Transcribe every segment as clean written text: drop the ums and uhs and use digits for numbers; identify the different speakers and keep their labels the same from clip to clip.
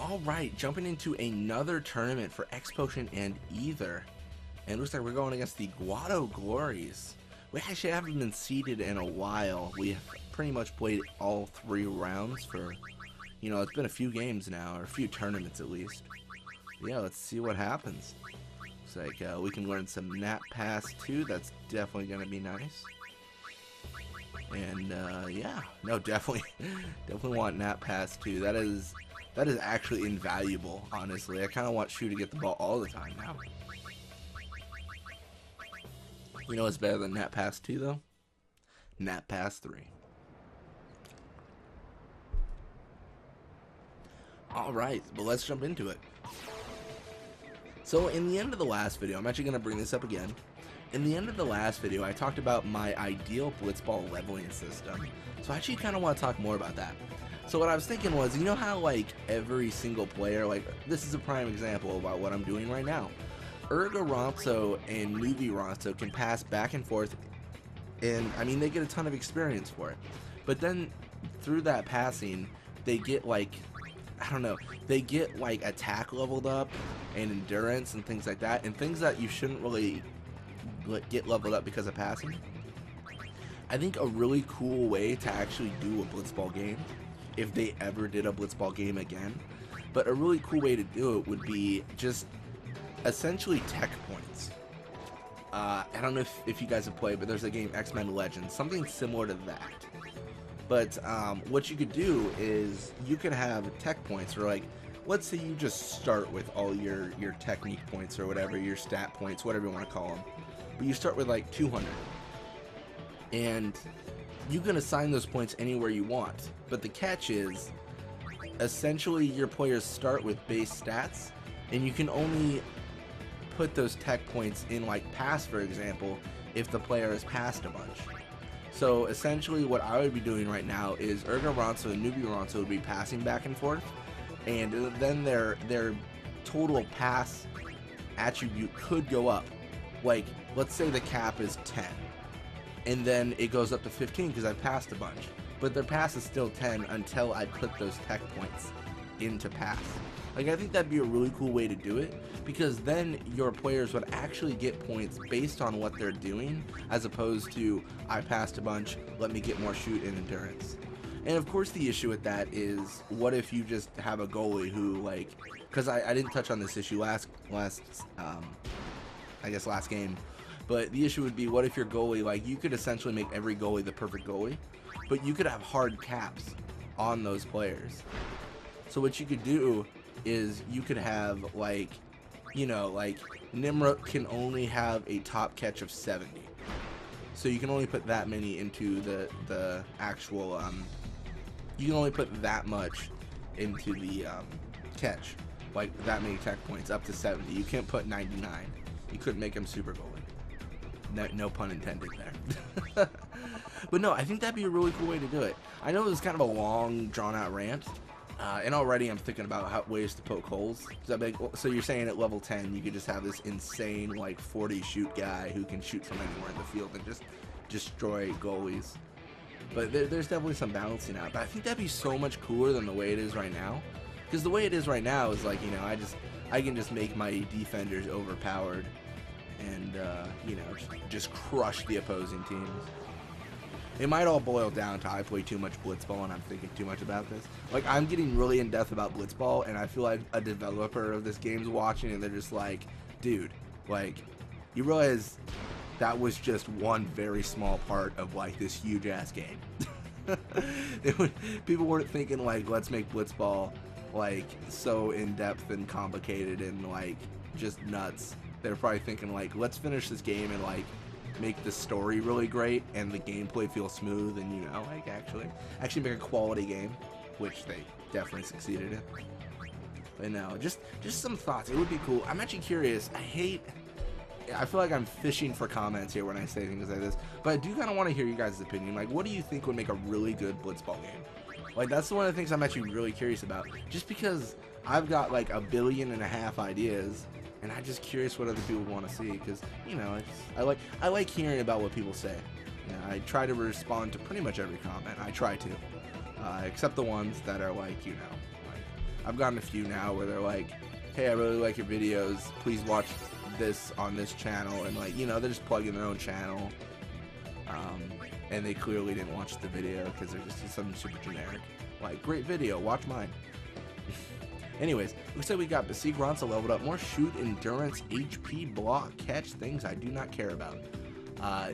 Speaker 1: Alright, jumping into another tournament for X Potion and Ether. And it looks like we're going against the Guado Glories. We actually haven't been seeded in a while. We have pretty much played all 3 rounds for, it's been a few games now, or a few tournaments at least. Yeah, let's see what happens. Looks like we can learn some Nat Pass too. That's definitely going to be nice. And yeah, no, definitely want Nat Pass too. That is actually invaluable, honestly. I kind of want Shu to get the ball all the time now. You know what's better than Nat Pass 2 though? Nat Pass 3. Alright, well let's jump into it. So in the end of the last video, I'm actually going to bring this up again. In the end of the last video, I talked about my ideal Blitzball leveling system. So I actually kind of want to talk more about that. So what I was thinking was, you know how like every single player, like this is a prime example about what I'm doing right now. Ronso and Ronso can pass back and forth, and I mean they get a ton of experience for it. But then through that passing, they get like, I don't know, they get like attack leveled up and endurance and things like that, and things that you shouldn't really get leveled up because of passing. I think a really cool way to actually do a Blitzball game, if they ever did a Blitzball game again, but a really cool way to do it would be just essentially tech points. I don't know if you guys have played, but there's a game X-Men Legends, something similar to that. But what you could do is you could have tech points, or like, let's say you just start with all your technique points or whatever, your stat points, whatever you want to call them. But you start with like 200. And you can assign those points anywhere you want. But the catch is, essentially your players start with base stats, and you can only put those tech points in like pass, for example, if the player has passed a bunch. So essentially what I would be doing right now is Ronso and Ronso would be passing back and forth, and then their total pass attribute could go up. Like, let's say the cap is 10, and then it goes up to 15 because I passed a bunch, but their pass is still 10 until I put those tech points into pass. Like, I think that'd be a really cool way to do it, because then your players would actually get points based on what they're doing, as opposed to, I passed a bunch, let me get more shoot and endurance. And of course the issue with that is, what if you just have a goalie who, like, because I didn't touch on this issue last game, but the issue would be, what if your goalie, like, you could essentially make every goalie the perfect goalie, but you could have hard caps on those players. So what you could do is you could have, like, like Nimrod can only have a top catch of 70. So you can only put that many into the actual, you can only put that much into the catch. Like that many tech points, up to 70. You can't put 99. You couldn't make him super goalie. No pun intended there. But no, I think that'd be a really cool way to do it. I know it was kind of a long, drawn-out rant. And already I'm thinking about ways to poke holes. So you're saying at level 10 you could just have this insane like 40 shoot guy who can shoot from anywhere in the field and just destroy goalies. But there's definitely some balancing out. But I think that'd be so much cooler than the way it is right now. Because the way it is right now is like, I can just make my defenders overpowered and just crush the opposing teams. It might all boil down to I play too much Blitzball and I'm thinking too much about this. Like, I'm getting really in depth about Blitzball, and I feel like a developer of this game's watching and they're just like, dude, like, you realize that was just one very small part of like this huge ass game. People weren't thinking like, let's make Blitzball like so in depth and complicated and like just nuts. They're probably thinking like, let's finish this game and like make the story really great and the gameplay feel smooth, and like actually make a quality game, which they definitely succeeded in. But no, just some thoughts. It would be cool. I'm actually curious. I feel like I'm fishing for comments here when I say things like this, but I do kind of want to hear you guys' opinion. Like, what do you think would make a really good Blitzball game? Like, that's one of the things I'm actually really curious about, just because I've got like 1.5 billion ideas, and I'm just curious what other people want to see, because I like hearing about what people say. I try to respond to pretty much every comment. I try to, except the ones that are like I've gotten a few now where they're like, hey, I really like your videos, please watch this on this channel, and like, you know, they're just plugging their own channel, and they clearly didn't watch the video because they're just something super generic, like, great video, watch mine. Anyways, looks like we got Basique Ronso leveled up, more shoot, endurance, HP, block, catch, things I do not care about.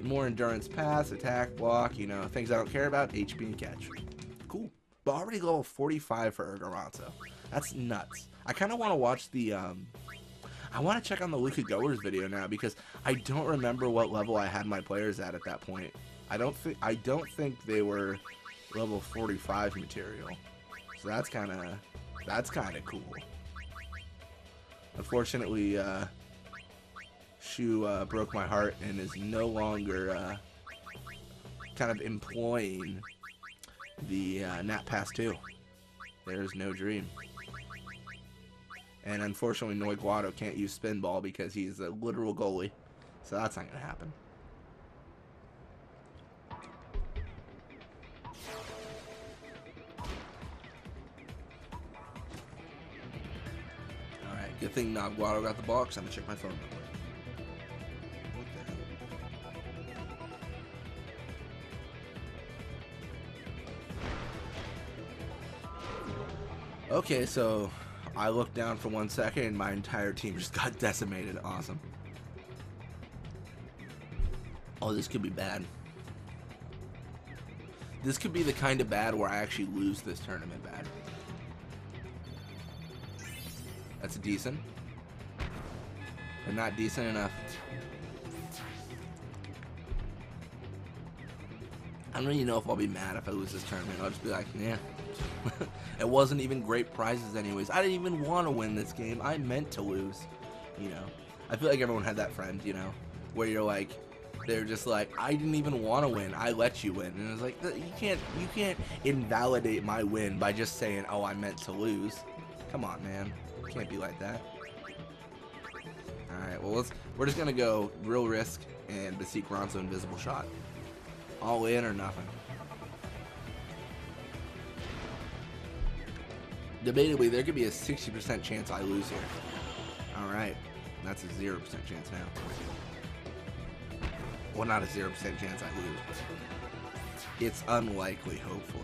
Speaker 1: More endurance, pass, attack, block, you know, things I don't care about, HP and catch. Cool. But already level 45 for Ronso. That's nuts. I kind of want to watch the, I want to check on the Guado Glories video now, because I don't remember what level I had my players at that point. I don't think they were level 45 material. So that's kind of cool. Unfortunately, Shu broke my heart and is no longer kind of employing the Nat Pass 2. There's no dream. And unfortunately, Guado can't use Spin Ball because he's a literal goalie. So that's not going to happen. Alright, good thing Guado got the ball, because I'm going to check my phone number. What the hell? Okay, so I looked down for 1 second and my entire team just got decimated. Awesome. Oh, this could be bad. This could be the kind of bad where I actually lose this tournament bad. That's decent, but not decent enough. I don't even know if I'll be mad if I lose this tournament. I'll just be like, yeah. It wasn't even great prizes anyways. I didn't even want to win this game. I meant to lose, you know. I feel like everyone had that friend, you know, where you're like, they're just like, I didn't even want to win. I let you win. And it's like, you can't invalidate my win by just saying, oh, I meant to lose. Come on, man. It can't be like that. Alright, well, we're just going to go real risk and Basique Ronso invisible shot. All in or nothing. Debatably, there could be a 60% chance I lose here. Alright, that's a 0% chance now. Well, not a 0% chance I lose, but it's unlikely, hopefully.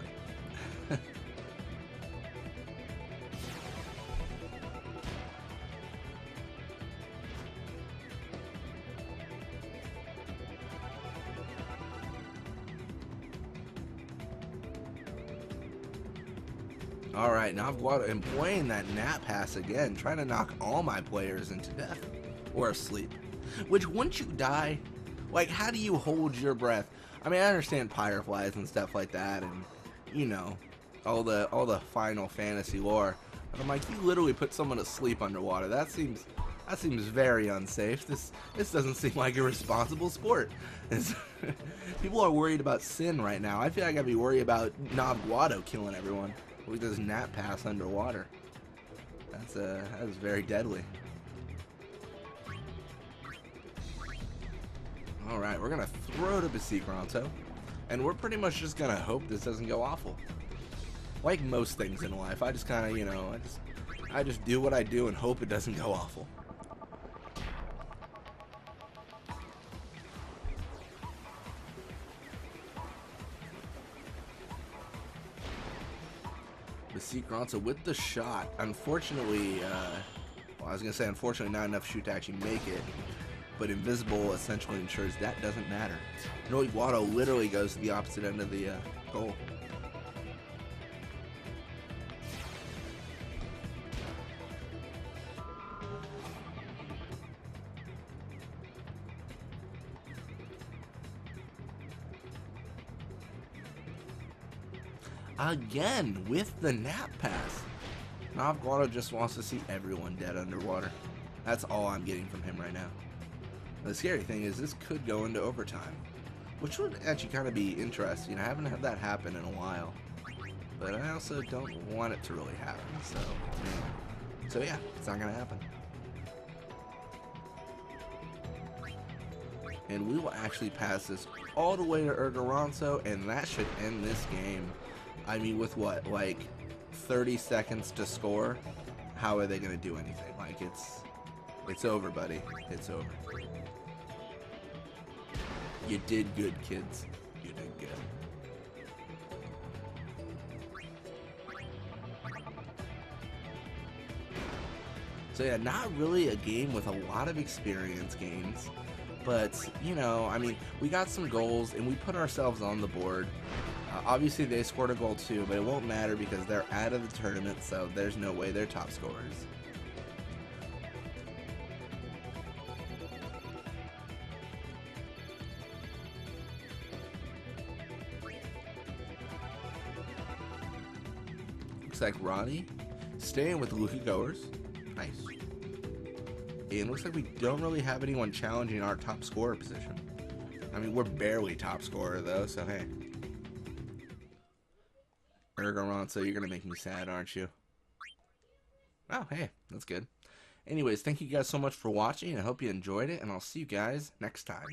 Speaker 1: Alright, now Guado employing that Nat Pass again, trying to knock all my players into death. Or asleep. Which, once you die, like, how do you hold your breath? I mean, I understand Pyreflies and stuff like that, and, you know, all the Final Fantasy lore. But I'm like, you literally put someone to sleep underwater. That seems very unsafe. This doesn't seem like a responsible sport. People are worried about Sin right now. I feel like I'd be worried about Guado killing everyone with this Nat Pass underwater. That is very deadly. Alright, we're gonna throw to Basique Ronso, and we're pretty much just gonna hope this doesn't go awful. Like most things in life, I just kinda, you know, I just do what I do and hope it doesn't go awful. Basique Ronso with the shot. Unfortunately, well, I was gonna say unfortunately not enough shoot to actually make it, but invisible essentially ensures that doesn't matter. Guado literally goes to the opposite end of the goal. Again with the Nat Pass. Guado just wants to see everyone dead underwater. That's all I'm getting from him right now. The scary thing is this could go into overtime, which would actually kind of be interesting. I haven't had that happen in a while, but I also don't want it to really happen. So yeah, it's not gonna happen. And we will actually pass this all the way to Ronso, and that should end this game. I mean, with what, like 30 seconds to score, how are they going to do anything? Like, it's over, buddy. It's over. You did good, kids. You did good. So yeah, not really a game with a lot of experience gains. But, you know, I mean, we got some goals and we put ourselves on the board. Obviously, they scored a goal too, but it won't matter because they're out of the tournament, so there's no way they're top scorers. Looks like Ronnie staying with Lucky Goers. Nice. And looks like we don't really have anyone challenging our top scorer position. I mean, we're barely top scorer though, so hey. Ronso, you're gonna make me sad, aren't you? Oh, hey, that's good. Anyways, thank you guys so much for watching. I hope you enjoyed it, and I'll see you guys next time.